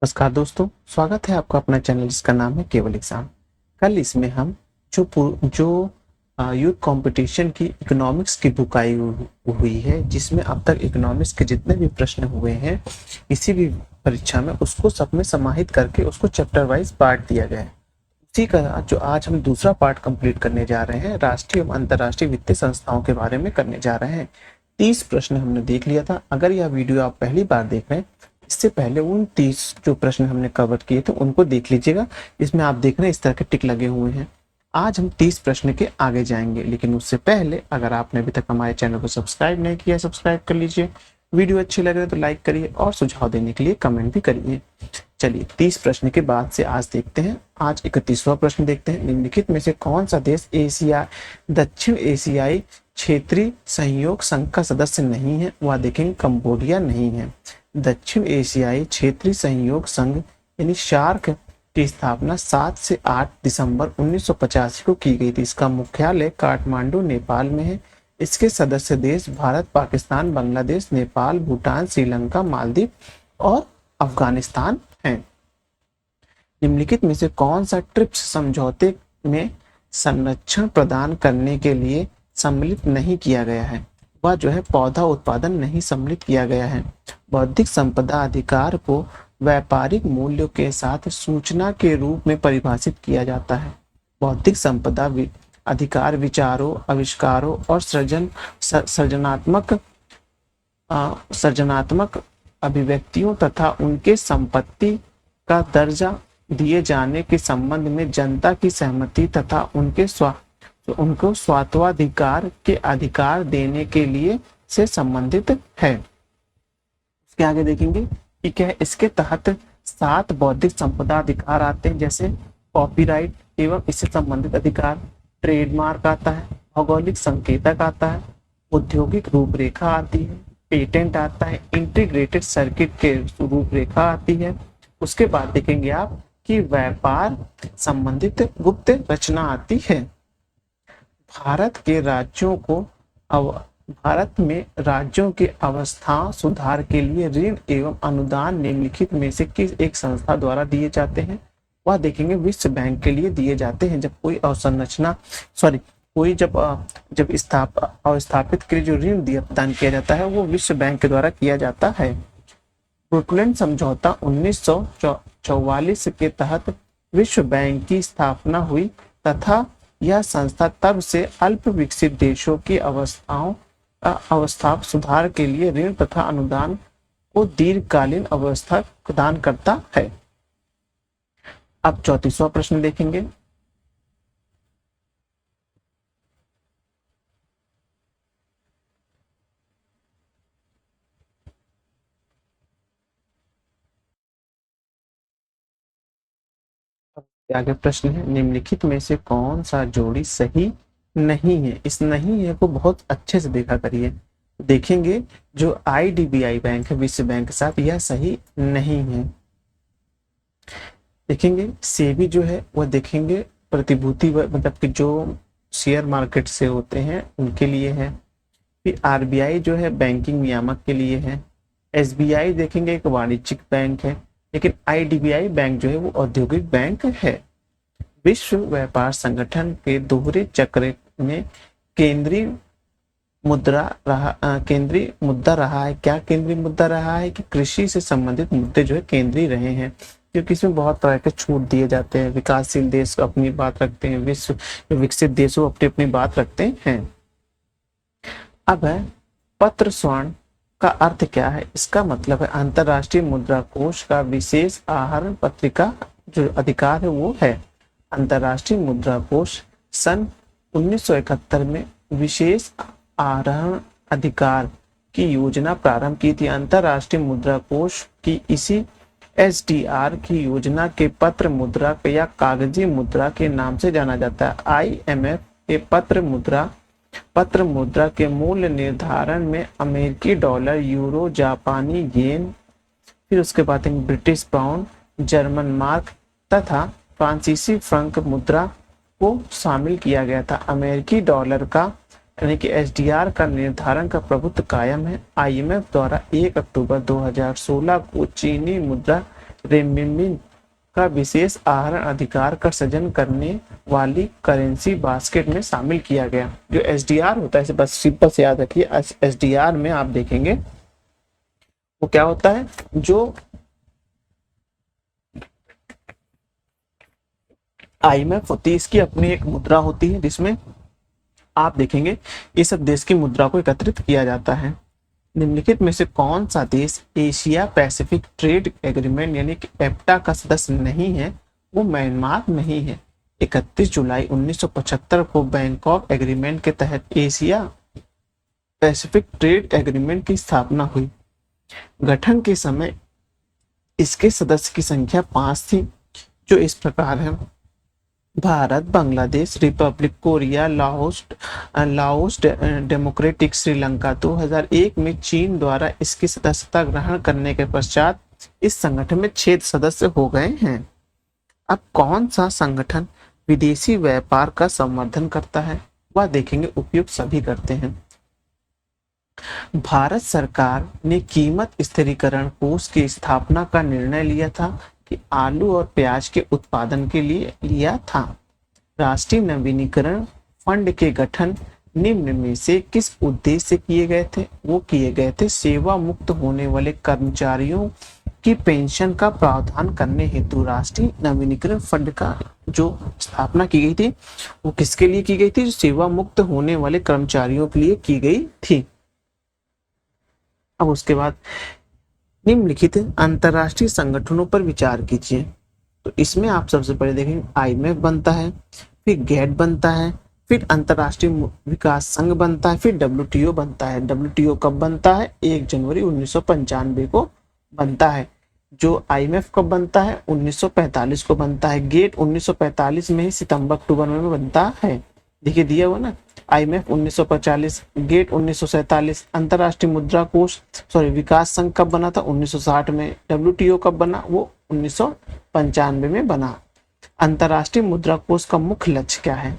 नमस्कार दोस्तों, स्वागत है आपका अपना चैनल जिसका नाम है केवल एग्जाम। कल इसमें हम जो यूथ कंपटीशन की इकोनॉमिक्स की बुक आई हुई है, जिसमें अब तक इकोनॉमिक्स के जितने भी प्रश्न हुए हैं किसी भी परीक्षा में, उसको सब में समाहित करके उसको चैप्टर वाइज बांट दिया गया है। उसी का जो आज हम दूसरा पार्ट कंप्लीट करने जा रहे हैं, राष्ट्रीय एवं अंतर्राष्ट्रीय वित्तीय संस्थाओं के बारे में करने जा रहे हैं। 30 प्रश्न हमने देख लिया था। अगर यह वीडियो आप पहली बार देख रहे हैं, इससे पहले उन 30 जो प्रश्न हमने कवर किए थे उनको देख लीजिएगा। इसमें आप देख रहे हैं इस तरह के टिक लगे हुए हैं। आज हम 30 प्रश्न के आगे जाएंगे, लेकिन उससे पहले अगर आपने अभी तक हमारे चैनल को सब्सक्राइब नहीं किया, सब्सक्राइब कर लीजिए। वीडियो अच्छी लगे तो लाइक करिए और सुझाव देने के लिए कमेंट भी करिए। चलिए 30 प्रश्न के बाद से आज देखते हैं। आज 31वां प्रश्न देखते हैं। निम्नलिखित में से कौन सा देश दक्षिण एशियाई क्षेत्रीय सहयोग संघ का सदस्य नहीं है? वह देखेंगे कंबोडिया नहीं है। दक्षिण एशियाई क्षेत्रीय सहयोग संघ यानी शार्क की स्थापना 7 से 8 दिसंबर 1985 को की गई थी। इसका मुख्यालय काठमांडू नेपाल में है। इसके सदस्य देश भारत, पाकिस्तान, बांग्लादेश, नेपाल, भूटान, श्रीलंका, मालदीव और अफगानिस्तान हैं। निम्नलिखित में से कौन सा ट्रिप्स समझौते में संरक्षण प्रदान करने के लिए सम्मिलित नहीं किया गया है? वह जो है पौधा उत्पादन नहीं सम्मिलित किया गया है। बौद्धिक संपदा अधिकार को व्यापारिक मूल्यों के साथ सूचना के रूप में परिभाषित किया जाता है। बौद्धिक संपदा अधिकार विचारों, आविष्कारों और सृजनात्मक अभिव्यक्तियों तथा उनके संपत्ति का दर्जा दिए जाने के संबंध में जनता की सहमति तथा उनको स्वात्वाधिकार के अधिकार देने के लिए से संबंधित है। इसके आगे देखेंगे कि क्या है। इसके तहत 7 बौद्धिक संपदा अधिकार आते हैं, जैसे कॉपीराइट एवं इससे संबंधित अधिकार, ट्रेडमार्क आता है, भौगोलिक संकेतक आता है, औद्योगिक रूपरेखा आती है, पेटेंट आता है, इंटीग्रेटेड सर्किट के रूपरेखा आती है। उसके बाद देखेंगे आप कि व्यापार संबंधित गुप्त रचना आती है। भारत में राज्यों के अवस्था सुधार के लिए ऋण एवं अनुदान निम्नलिखित में से किस एक संस्था द्वारा दिए जाते हैं? वह देखेंगे विश्व बैंक के लिए दिए जाते हैं। जब कोई अवस्थापित के लिए जो ऋण प्रदान किया जाता है वो विश्व बैंक के द्वारा किया जाता है। ब्रुकलिन समझौता 1944 के तहत विश्व बैंक की स्थापना हुई तथा यह संस्था तब से अल्प विकसित देशों की अवस्था सुधार के लिए ऋण तथा अनुदान को दीर्घकालीन अवस्था प्रदान करता है। अब 34वां प्रश्न देखेंगे। आगे प्रश्न है, निम्नलिखित में से कौन सा जोड़ी सही नहीं है? इस नहीं है को बहुत अच्छे से देखा करिए। देखेंगे जो IDBI बैंक है विश्व बैंक के साथ, यह सही नहीं है। देखेंगे सेबी जो है वह देखेंगे प्रतिभूति मतलब कि जो शेयर मार्केट से होते हैं उनके लिए है। फिर RBI जो है बैंकिंग नियामक के लिए है। SBI देखेंगे एक वाणिज्यिक बैंक है, लेकिन IDBI बैंक जो है वो औद्योगिक बैंक है। विश्व व्यापार संगठन के दोहरे चक्र में केंद्रीय मुद्दा रहा है। क्या केंद्रीय मुद्दा रहा है? कि कृषि से संबंधित मुद्दे जो है केंद्रीय रहे हैं, क्योंकि इसमें बहुत तरह के छूट दिए जाते हैं। विकासशील देश अपनी बात रखते हैं, विकसित देशों अपनी बात रखते हैं। अब है पत्र स्वर्ण का अर्थ क्या है? इसका मतलब है अंतरराष्ट्रीय मुद्रा कोष का विशेष आहरण पत्रिका जो अधिकार है वो है। अंतरराष्ट्रीय मुद्रा कोष सन 1971 में विशेष आहरण अधिकार की योजना प्रारंभ की थी। अंतरराष्ट्रीय मुद्रा कोष की इसी SDR की योजना के पत्र मुद्रा या कागजी मुद्रा के नाम से जाना जाता है। IMF के पत्र मुद्रा के मूल्य निर्धारण में अमेरिकी डॉलर, यूरो, जापानी येन, फिर उसके बाद ब्रिटिश पाउंड, जर्मन मार्क तथा फ्रांसीसी फ्रंक मुद्रा को शामिल किया गया था। अमेरिकी डॉलर का यानी कि SDR का निर्धारण का प्रभुत्व कायम है। IMF द्वारा 1 अक्टूबर 2016 को चीनी मुद्रा रेनमिन का विशेष आहरण अधिकार का सृजन करने वाली करेंसी बास्केट में शामिल किया गया। जो एसडीआर होता है, इसे बस सिंपल से याद रखिए, एसडीआर में आप देखेंगे वो क्या होता है, जो आईएमएफ होती है इसकी अपनी एक मुद्रा होती है जिसमें आप देखेंगे ये सब देश की मुद्रा को एकत्रित किया जाता है। निम्नलिखित में से कौन सा देश एशिया पैसिफिक ट्रेड एग्रीमेंट यानी कि एप्टा का सदस्य नहीं है? वो म्यांमार नहीं है। 31 जुलाई 1975 को बैंकॉक एग्रीमेंट के तहत एशिया पैसिफिक ट्रेड एग्रीमेंट की स्थापना हुई। गठन के समय इसके सदस्य की संख्या 5 थी, जो इस प्रकार है: Bharat, Bangladesh, Republic Korea, Laos democratic Sri Lanka. 2001 में चीन द्वारा इसकी सदस्यता ग्रहण करने के पश्चात इस संगठन में 6 सदस्य हो गए हैं। अब कौन सा संगठन विदेशी व्यापार का संवर्धन करता है? वह देखेंगे, उपयुक्त सभी करते हैं। भारत सरकार ने कीमत स्थिरीकरण कोष की स्थापना का निर्णय लिया था कि आलू और प्याज के उत्पादन के लिए लिया था। राष्ट्रीय नवीनीकरण फंड के गठन निम्न में से किस उद्देश्य से किए गए थे? वो किए गए थे सेवा मुक्त होने वाले कर्मचारियों की पेंशन का प्रावधान करने हेतु। राष्ट्रीय नवीनीकरण फंड का जो स्थापना की गई थी वो किसके लिए की गई थी? जो सेवा मुक्त होने वाले कर्मचारियों के लिए की गई थी। अब उसके बाद निम्नलिखित अंतरराष्ट्रीय संगठनों पर विचार कीजिए। तो इसमें आप सबसे पहले देखेंगे आईएमएफ बनता है, फिर गेट बनता है, फिर अंतरराष्ट्रीय विकास संघ बनता है, फिर डब्ल्यूटीओ बनता है। डब्ल्यूटीओ कब बनता है? 1 जनवरी 1995 को बनता है। जो आईएमएफ कब बनता है? 1945 को बनता है। गेट 1945 में ही सितंबर अक्टूबर में बनता है। देखिए दिया हुआ ना, आईएमएफ 1945, गेट 1947, अंतरराष्ट्रीय मुद्रा कोष विकास संघ कब बना था? 1960 में। डब्ल्यूटीओ कब बना? वो 1995 में बना। अंतरराष्ट्रीय मुद्रा कोष का मुख्य लक्ष्य क्या है?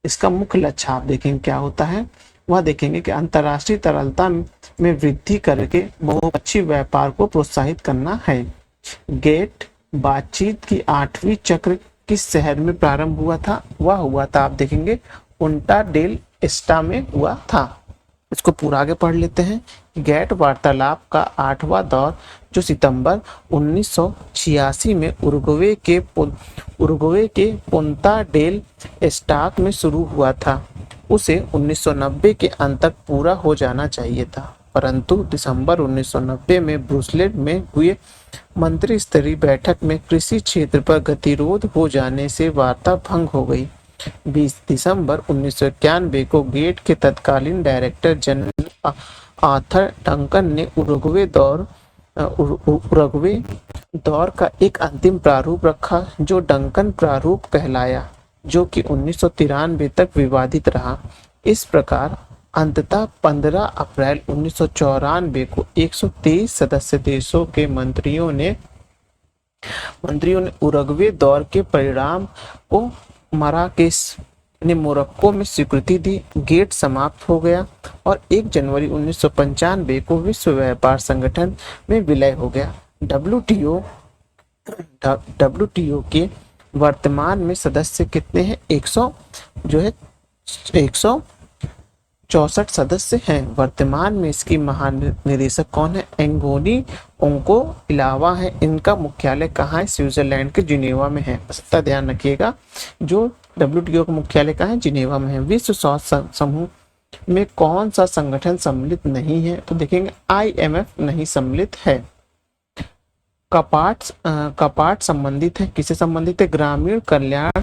इसका मुख्य लक्ष्य आप देखेंगे क्या होता है, वह देखेंगे कि अंतरराष्ट्रीय तरलता में वृद्धि करके बहुपक्षीय व्यापार को प्रोत्साहित करना है। गेट बातचीत की 8वीं चक्र किस शहर में प्रारंभ हुआ था? वह हुआ था, आप देखेंगे, पुंटा डेल एस्टा में हुआ था। इसको पूरा आगे पढ़ लेते हैं। गेट वार्तालाप का 8वां दौर जो सितंबर 1986 में उरुग्वे के पुंता डेल एस्टा में शुरू हुआ था, उसे 1990 के अंत तक पूरा हो जाना चाहिए था, परंतु दिसंबर 1990 में ब्रुसेल्स में हुए मंत्री स्तरीय बैठक में कृषि क्षेत्र पर गतिरोध हो जाने से वार्ता भंग हो गई। 20 दिसंबर 1991 को गेट के तत्कालीन डायरेक्टर जनरल आर्थर डंकन ने उरुग्वे दौर का एक अंतिम प्रारूप रखा जो डंकन प्रारूप कहलाया, जो कि 1993 तक विवादित रहा। इस प्रकार अंततः 15 अप्रैल 1994 को 123 सदस्य देशों के मंत्रियों ने उरुग्वे दौर के परिणाम को मराकेश ने मोरक्को में स्वीकृति दी। गेट समाप्त हो गया और 1 जनवरी 1995 को विश्व व्यापार संगठन में विलय हो गया। डब्ल्यूटीओ के वर्तमान में सदस्य कितने हैं? 164 सदस्य हैं। वर्तमान में इसकी महानिदेशक कौन है? एंगोनी ओंको इलावा है। इनका मुख्यालय कहाँ है? स्विट्जरलैंड के जिनेवा में है। इसका ध्यान रखिएगा, जो डब्ल्यूटीओ का मुख्यालय कहाँ है? जिनेवा में है। विश्व स्वास्थ्य समूह में कौन सा संगठन सम्मिलित नहीं है? तो देखेंगे आईएमएफ नहीं सम्मिलित है। कपाट संबंधित है, किसे संबंधित है? ग्रामीण कल्याण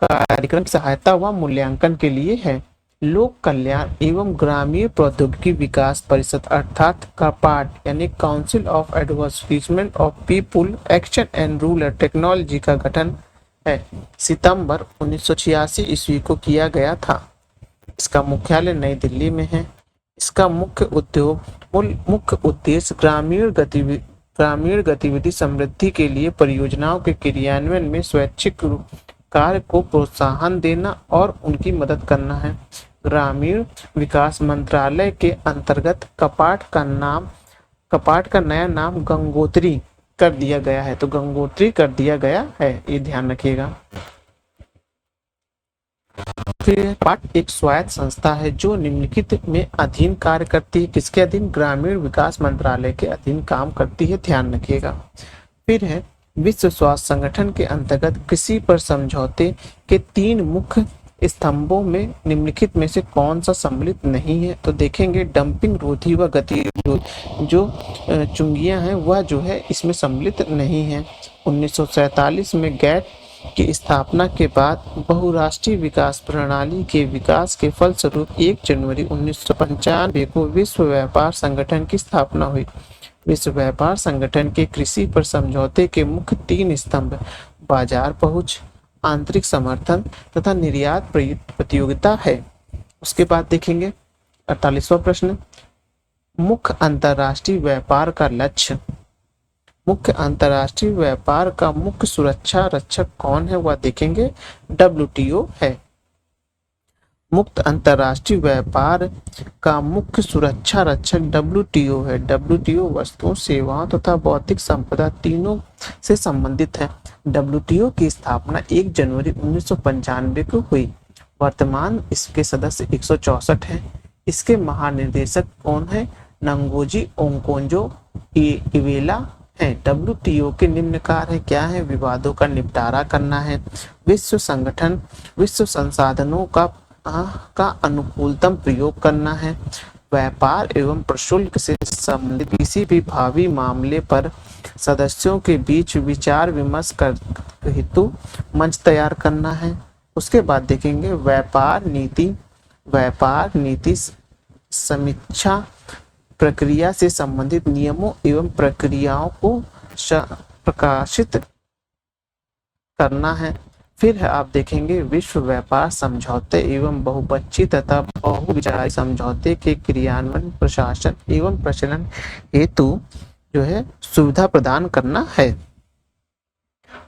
कार्यक्रम सहायता व मूल्यांकन के लिए है। लोक कल्याण एवं ग्रामीण प्रौद्योगिकी विकास परिषद अर्थात कपाट यानी council of advancement of people action and rural technology का गठन है। सितंबर 1986 ईस्वी को किया गया था। इसका मुख्यालय नई दिल्ली में है। इसका मुख्य उद्देश्य ग्रामीण गतिविधि समृद्धि के लिए परियोजनाओं के क्रियान्वयन में स्वैच्छिक कार्य को प्रोत्साहन देना और उनकी मदद करना है। ग्रामीण विकास मंत्रालय के अंतर्गत कपाट का नया नाम गंगोत्री कर दिया गया है, तो गंगोत्री कर दिया गया है, ये ध्यान रखिएगा। फिर पार्ट एक स्वायत्त संस्था है जो निम्नलिखित में अधीन कार्य करती है, किसके अधीन? ग्रामीण विकास मंत्रालय के अधीन काम करती है, ध्यान रखिएगा। फिर है विश्व स्वास्थ्य संगठन के अंतर्गत कृषि पर समझौते के 3 मुख्य स्तंभों में निम्नलिखित में से कौन सा सम्मिलित नहीं है? तो देखेंगे डंपिंग रोधी व गति जो चुंगियां हैं वह जो है इसमें सम्मिलित नहीं है। 1947 में गैट की स्थापना के बाद बहुराष्ट्रीय विकास प्रणाली के विकास के फलस्वरूप 1 जनवरी 1995 को विश्व व्यापार संगठन की स्थापना हुई। विश्व व्यापार संगठन के कृषि पर समझौते के मुख्य 3 स्तंभ बाजार पहुंच, आंतरिक समर्थन तथा निर्यात प्रतियोगिता है। उसके बाद देखेंगे 48वां प्रश्न, मुख्य अंतर्राष्ट्रीय व्यापार का लक्ष्य। मुख्य अंतर्राष्ट्रीय व्यापार का मुख्य सुरक्षा रक्षक कौन है? वह देखेंगे WTO है। मुक्त अंतर्राष्ट्रीय व्यापार का मुख्य सुरक्षा रक्षक WTO है। WTO वस्तुओं, सेवाओं तथा बौद्धिक संपदा तीनों से संबंधित है। WTO की स्थापना 1 जनवरी 1995 को हुई। वर्तमान इसके सदस्य 164 हैं। इसके महानिदेशक कौन है? नंगोजी ओंकोंजो इवेला है। WTO के निम्न कार्य क्या है? विवादों का निपटारा करना है, विश्व संगठन विश्व संसाधनों का अनुकूलतम प्रयोग करना है, व्यापार एवं प्रशुल्क से संबंधित किसी भी भावी मामले पर सदस्यों के बीच विचार विमर्श कर हेतु मंच तैयार करना है। उसके बाद देखेंगे व्यापार नीति समीक्षा प्रक्रिया से संबंधित नियमों एवं प्रक्रियाओं को प्रकाशित करना है। फिर है आप देखेंगे विश्व व्यापार समझौते एवं बहुपक्षीय तथा बहुविचारी समझौते के क्रियान्वयन, प्रशासन एवं प्रचलन हेतु जो है सुविधा प्रदान करना है।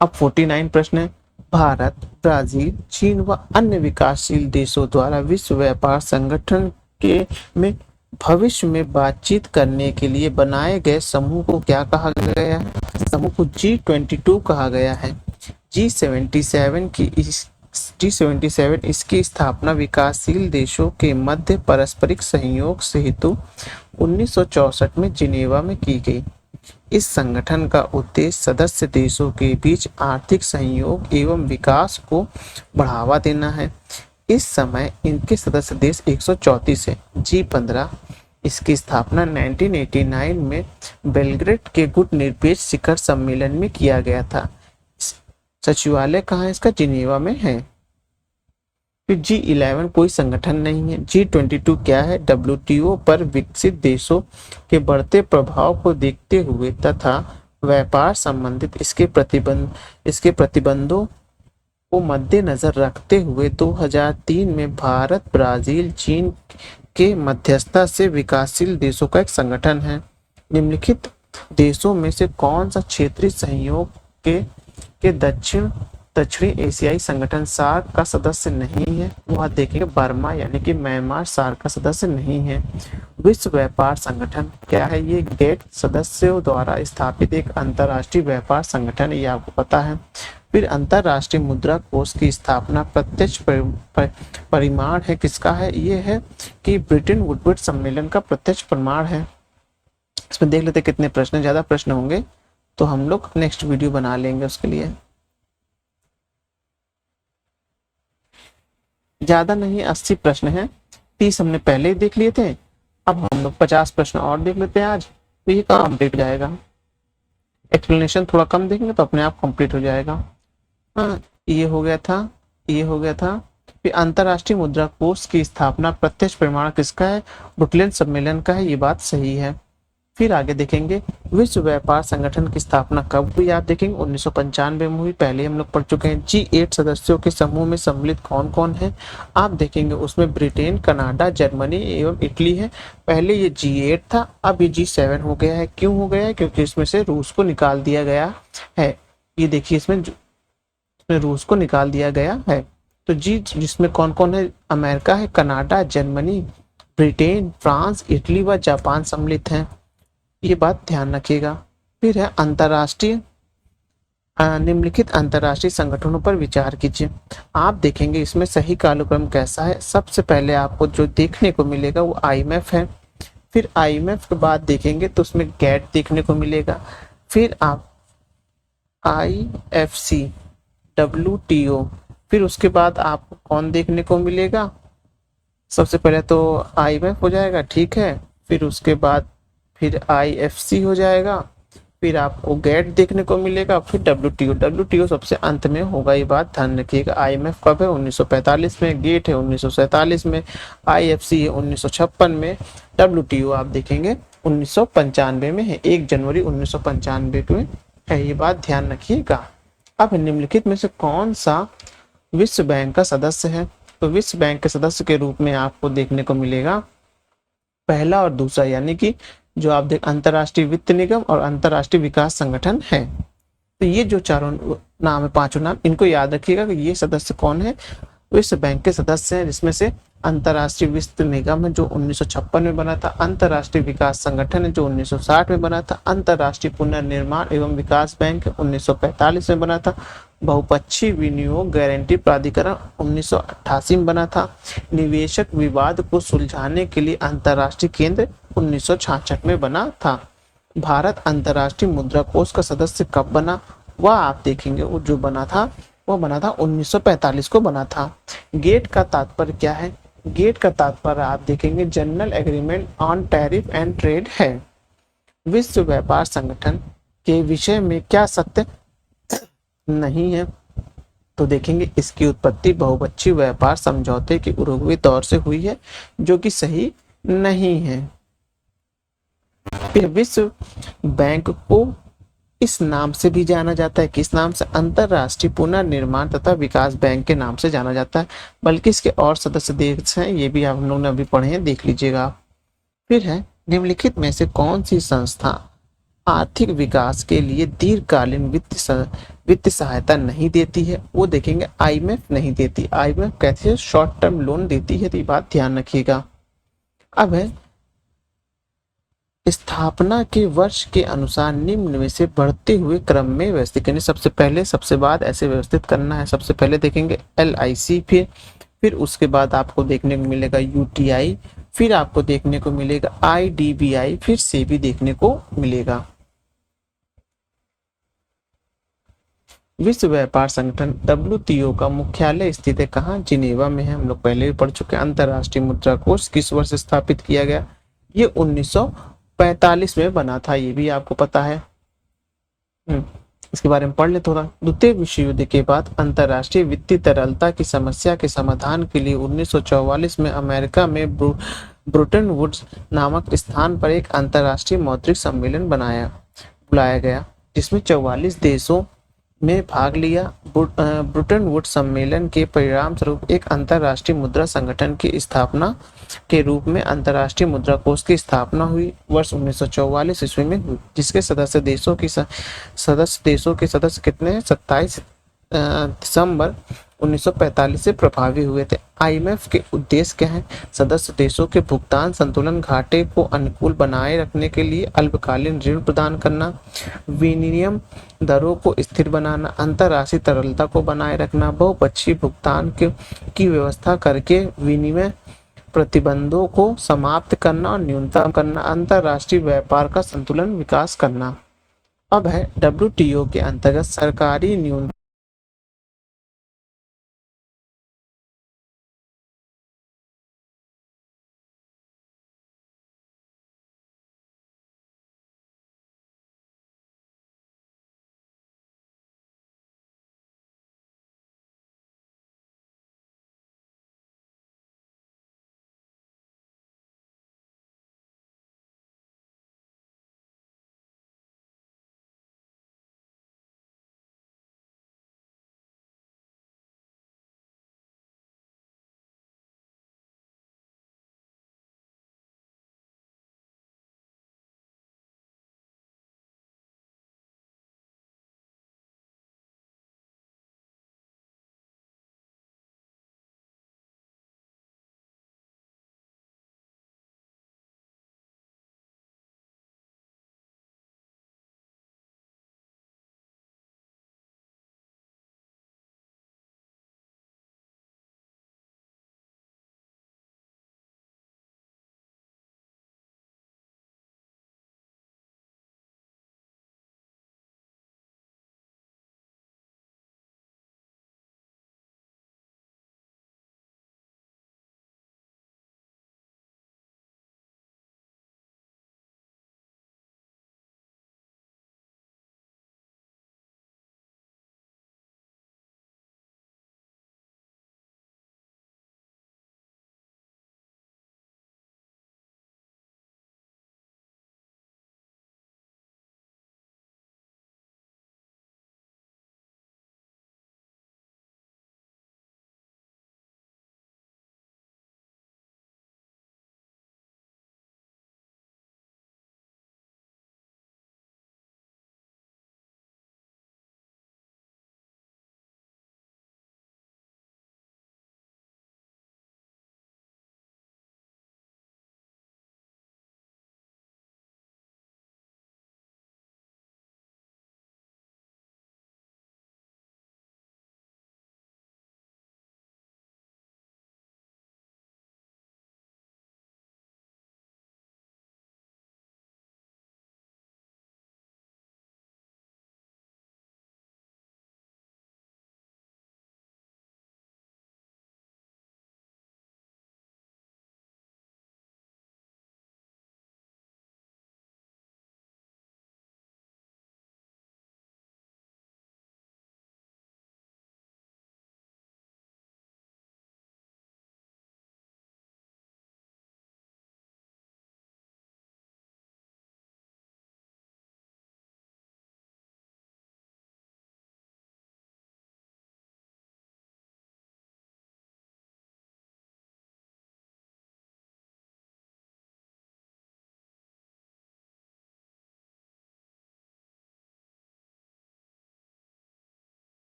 अब 49 प्रश्न है, भारत, ब्राजील, चीन व अन्य विकासशील देशों द्वारा विश्व व्यापार संगठन के में भविष्य में बातचीत करने के लिए बनाए गए समूह को क्या कहा गया है? समूह को G22 कहा गया है। G77 इसकी स्थापना विकासशील देशों के मध्य पारस्परिक सहयोग से हेतु 1964 में जिनेवा में की गई। इस संगठन का उद्देश्य सदस्य देशों के बीच आर्थिक सहयोग एवं विकास को बढ़ावा देना है। इस समय इनके सदस्य देश 134 है। G15 इसकी स्थापना 1989 में बेलग्रेड के गुटनिरपेक्ष शिखर सम्मेलन में किया गया था। सचिवालय कहाँ है इसका? जिनेवा में है। फिर G11 कोई संगठन नहीं है। G22 क्या है? WTO पर विकसित देशों के बढ़ते प्रभाव को देखते हुए तथा व्यापार संबंधित इसके प्रतिबंधों को मद्देनजर रखते हुए 2003 में भारत, ब्राजील, चीन के मध्यस्थता से विकासशील देशों का एक संगठन है। निम्नलिखित देशों में से कौन सा क्षेत्रीय सहयोग के दक्षिणी एशियाई संगठन सार्क का सदस्य नहीं है? वह देखेंगे बर्मा यानी कि म्यांमार सार्क का सदस्य नहीं है। विश्व व्यापार संगठन क्या है? ये गेट सदस्यों द्वारा स्थापित एक अंतर्राष्ट्रीय व्यापार संगठन है, ये आपको पता है। फिर अंतर्राष्ट्रीय मुद्रा कोष की स्थापना प्रत्यक्ष परिमाण है, किसका है? ये है कि ब्रिटेन वुडवर्ड सम्मेलन का प्रत्यक्ष प्रमाण है। इसमें देख लेते कितने प्रश्न, ज्यादा प्रश्न होंगे तो हम लोग नेक्स्ट वीडियो बना लेंगे उसके लिए, ज्यादा नहीं 80 प्रश्न हैं। 30 हमने पहले ही देख लिए थे, अब हम लोग 50 प्रश्न और देख लेते हैं आज, तो ये कंप्लीट हो जाएगा। एक्सप्लेनेशन थोड़ा कम देखेंगे तो अपने आप कंप्लीट हो जाएगा। हाँ, ये हो गया था। फिर अंतर्राष्ट्रीय मुद्रा कोष की स्थापना प्रत्यक्ष प्रमाण किसका है? ब्रुकलेन सम्मेलन का है, ये बात सही है। फिर आगे देखेंगे विश्व व्यापार संगठन की स्थापना कब हुई? आप देखेंगे 1995 में हुई, पहले हम लोग पढ़ चुके हैं। G8 सदस्यों के समूह में सम्मिलित कौन कौन है? आप देखेंगे उसमें ब्रिटेन, कनाडा, जर्मनी एवं इटली है। पहले ये G8 था, अब ये G7 हो गया है। क्यों हो गया है? क्योंकि इसमें से रूस को निकाल दिया गया है। ये देखिए इसमें रूस को निकाल दिया गया है। तो जिसमें कौन कौन है? अमेरिका है, Canada, Germany, Britain, France, Italy व जापान सम्मिलित हैं। ये बात ध्यान रखिएगा। फिर है अंतर्राष्ट्रीय निम्नलिखित अंतर्राष्ट्रीय संगठनों पर विचार कीजिए। आप देखेंगे इसमें सही कालक्रम कैसा है। सबसे पहले आपको जो देखने को मिलेगा वो आईएमएफ है। फिर आईएमएफ के बाद देखेंगे तो उसमें गैट देखने को मिलेगा। फिर आप आईएफसी, डब्ल्यूटीओ, फिर उसके बाद आपको कौन देखने को मिलेगा। सबसे पहले तो आईएमएफ हो जाएगा, ठीक है। फिर उसके बाद फिर आईएफसी हो जाएगा। फिर आपको गेट देखने को मिलेगा। फिर डब्ल्यूटीओ, डब्ल्यूटीओ सबसे अंत में होगा, ये बात ध्यान रखिएगा। आईएमएफ कब है? 1945 में। गेट है 1947 में। आईएफसी है 1956 में। डब्ल्यूटीओ आप देखेंगे 1995 में है, 1 जनवरी 1995 में है, ये बात ध्यान रखिएगा। अब निम्नलिखित में से कौन सा विश्व बैंक का सदस्य है? तो विश्व बैंक के सदस्य के रूप में आपको देखने को मिलेगा पहला और दूसरा, यानी कि जो आप देख अंतर्राष्ट्रीय वित्त निगम और अंतर्राष्ट्रीय विकास संगठन है। तो ये जो चारों नाम है, पांचों नाम, इनको याद रखिएगा कि ये सदस्य कौन है, विश्व बैंक के सदस्य हैं, जिसमें से अंतर्राष्ट्रीय वित्त निगम है जो 1956 में बना था, अंतर्राष्ट्रीय विकास संगठन है जो 1960 में बना था, अंतर्राष्ट्रीय पुनर्निर्माण एवं विकास बैंक 1945 में बना था, बहुपक्षीय विनियोग गारंटी प्राधिकरण 1988 में बना था, निवेशक विवाद को सुलझाने के लिए अंतर्राष्ट्रीय केंद्र 1966 में बना था। भारत अंतर्राष्ट्रीय मुद्रा कोष का सदस्य कब बना? वह आप देखेंगे वो जो बना था वो बना था 1945 को बना था। गेट का तात्पर्य क्या है? गेट का तात्पर्य आप देखेंगे general agreement on tariff and trade है। विश्व व्यापार संगठन के विषय में क्या सत्य नहीं है? तो देखेंगे इसकी उत्पत्ति बहुपक्षीय व्यापार समझौते के उरुग्वे दौर से हुई है, जो कि सही नहीं है। फिर विश्व बैंक को इस नाम से भी जाना जाता है, किस नाम से? अंतरराष्ट्रीय पुनर्निर्माण तथा विकास बैंक के नाम से जाना जाता है। बल्कि इसके और सदस्य देश हैं, ये भी आप लोगों ने अभी पढ़े हैं, देख लीजिएगा। फिर है निम्नलिखित में से कौन सी संस्था आर्थिक विकास के लिए दीर्घकालीन वित्त सहायता नहीं देती है? वो देखेंगे आईएमएफ नहीं देती। आईएमएफ कहती है शॉर्ट टर्म लोन देती है, तो ये बात ध्यान रखिएगा। अब है स्थापना के वर्ष के अनुसार निम्न में से बढ़ते हुए क्रम में व्यवस्थित करनी। सबसे पहले सबसे बाद ऐसे व्यवस्थित करना है। सबसे पहले देखेंगे एलआईसी, फिर उसके बाद आपको देखने को मिलेगा यूटीआई, फिर आपको देखने को मिलेगा आईडीबीआई, फिर सेबी देखने को मिलेगा। विश्व व्यापार संगठन डब्ल्यूटीओ का मुख्यालय स्थित है कहाँ? जिनेवा में है, हम लोग पहले भी पढ़ चुके हैं। अंतर्राष्ट्रीय मुद्रा कोष किस वर्ष स्थापित किया गया? ये 1945 में बना था, ये भी आपको पता है। इसके बारे में पढ़ ले थोड़ा। द्वितीय विश्व युद्ध के बाद अंतर्राष्ट्रीय वित्तीय तरलता की समस्या के समाधान के लिए 1944 में अमेरिका में ब्रेटन वुड्स नामक स्थान पर एक अंतर्राष्ट्रीय मौद्रिक सम्मेलन बुलाया गया, जिसमें 44 देशों में भाग लिया। ब्रेटन वुड्स सम्मेलन के परिणाम स्वरूप एक अंतर्राष्ट्रीय मुद्रा संगठन की स्थापना के रूप में अंतर्राष्ट्रीय मुद्रा कोष की स्थापना हुई वर्ष 1944 ईस्वी में हुई, जिसके सदस्य देशों के सदस्य कितने हैं? 27 दिसंबर 1945 से प्रभावी हुए थे। आईएमएफ के उद्देश्य क्या है? सदस्य देशों के भुगतान संतुलन घाटे को अनुकूल बनाए रखने के लिए अल्पकालीन ऋण प्रदान करना, विनिमय दरों को स्थिर बनाना, अंतर्राष्ट्रीय तरलता को बनाए रखना, बहुपक्षीय भुगतान की व्यवस्था करके विनिमय प्रतिबंधों को समाप्त करना और न्यूनतम करना, अंतर्राष्ट्रीय व्यापार का संतुलन विकास करना। अब है डब्ल्यूटीओ के अंतर्गत सरकारी न्यूनतम